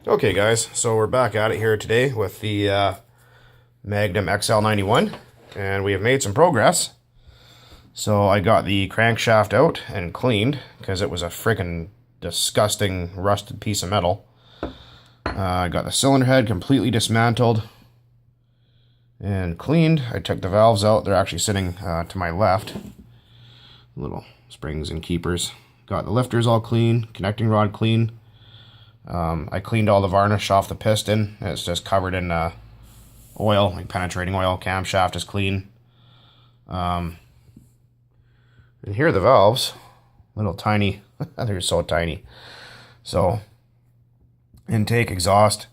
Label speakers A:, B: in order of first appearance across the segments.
A: Okay guys, so we're back at it here today with the Magnum XL 91, and we have made some progress. So I got the crankshaft out and cleaned because it was a freaking disgusting rusted piece of metal. I got the cylinder head completely dismantled and cleaned. I took the valves out. They're actually sitting to my left. Little springs and keepers. Got the lifters all clean, connecting rod clean. I cleaned all the varnish off the piston. It's just covered in oil, like penetrating oil. Camshaft is clean. And here are the valves. Little tiny. They're so tiny. So, intake, exhaust.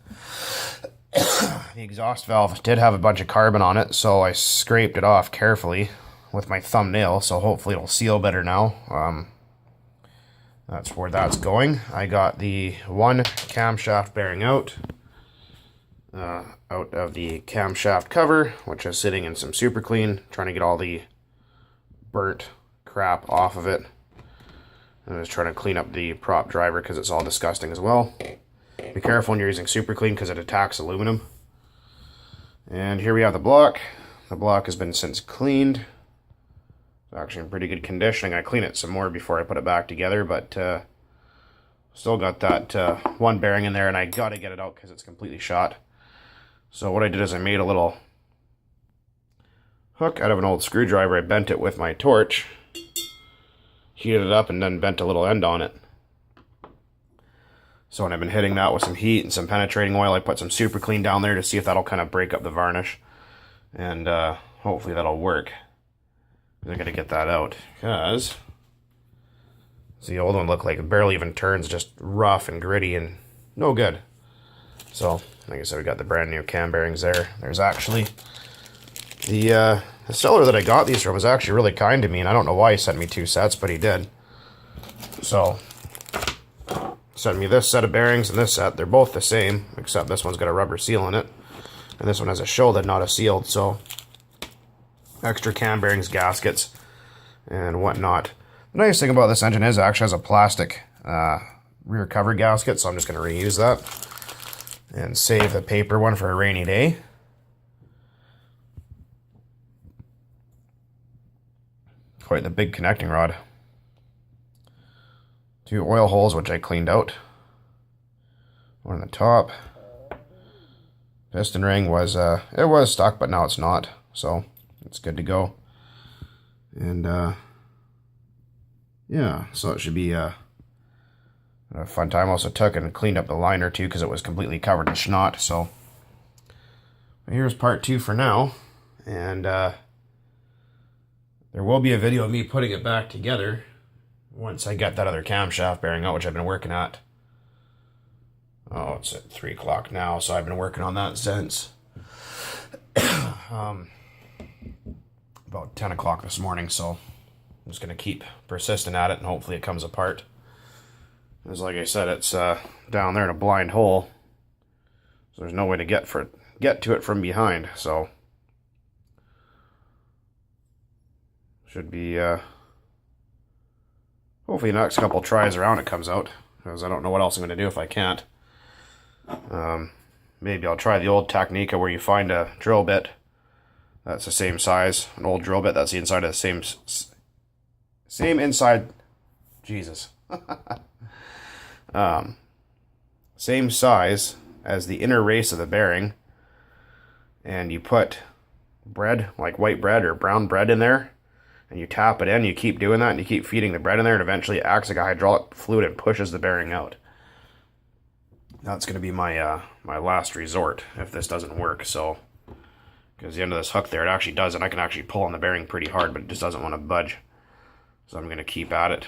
A: The exhaust valve did have a bunch of carbon on it, so I scraped it off carefully with my thumbnail, so hopefully it'll seal better now. That's where that's going. I got the one camshaft bearing out of the camshaft cover, which is sitting in some super clean, trying to get all the burnt crap off of it. I'm just trying to clean up the prop driver because it's all disgusting as well. Be careful when you're using super clean because it attacks aluminum. And here we have the block. The block has been since cleaned. It's actually in pretty good condition. I clean it some more before I put it back together, but still got that one bearing in there, and I got to get it out because it's completely shot. So what I did is I made a little hook out of an old screwdriver. I bent it with my torch, heated it up, and then bent a little end on it. So when I've been hitting that with some heat and some penetrating oil, I put some super clean down there to see if that'll kind of break up the varnish, and hopefully that'll work. I gotta get that out because the old one looked like it barely even turns, just rough and gritty and no good. So, like I said, we got the brand new cam bearings there. There's actually the seller that I got these from was actually really kind to me, and I don't know why he sent me two sets, but he did. So, sent me this set of bearings and this set. They're both the same, except this one's got a rubber seal in it, and this one has a shielded, not a sealed. So, extra cam bearings, gaskets, and whatnot. The nice thing about this engine is it actually has a plastic rear cover gasket, so I'm just going to reuse that and save the paper one for a rainy day. Quite the big connecting rod. Two oil holes, which I cleaned out. One on the top. Piston ring was, it was stuck, but now it's not, so it's good to go. And yeah, so it should be a fun time. Also took and cleaned up the liner too because it was completely covered in snot. So here's part 2 for now, and there will be a video of me putting it back together once I get that other camshaft bearing out, which I've been working at. Oh, it's at 3 o'clock now, so I've been working on that since about 10 o'clock this morning, so I'm just going to keep persisting at it, and hopefully it comes apart. Because like I said, it's down there in a blind hole, so there's no way to get to it from behind, so should be hopefully the next couple tries around it comes out, because I don't know what else I'm going to do if I can't. Maybe I'll try the old Technica where you find a drill bit that's the same size, an old drill bit that's the inside of the same inside, Jesus, same size as the inner race of the bearing, and you put bread, like white bread or brown bread in there, and you tap it in, you keep doing that, and you keep feeding the bread in there, and eventually it acts like a hydraulic fluid and pushes the bearing out. That's going to be my my last resort if this doesn't work, so because the end of this hook there, it actually does, and I can actually pull on the bearing pretty hard, but it just doesn't want to budge. So I'm going to keep at it.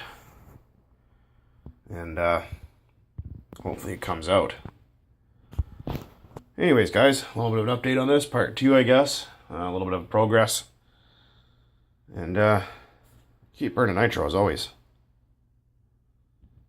A: And hopefully it comes out. Anyways, guys, a little bit of an update on this. Part 2, I guess. A little bit of progress. And keep burning nitro as always.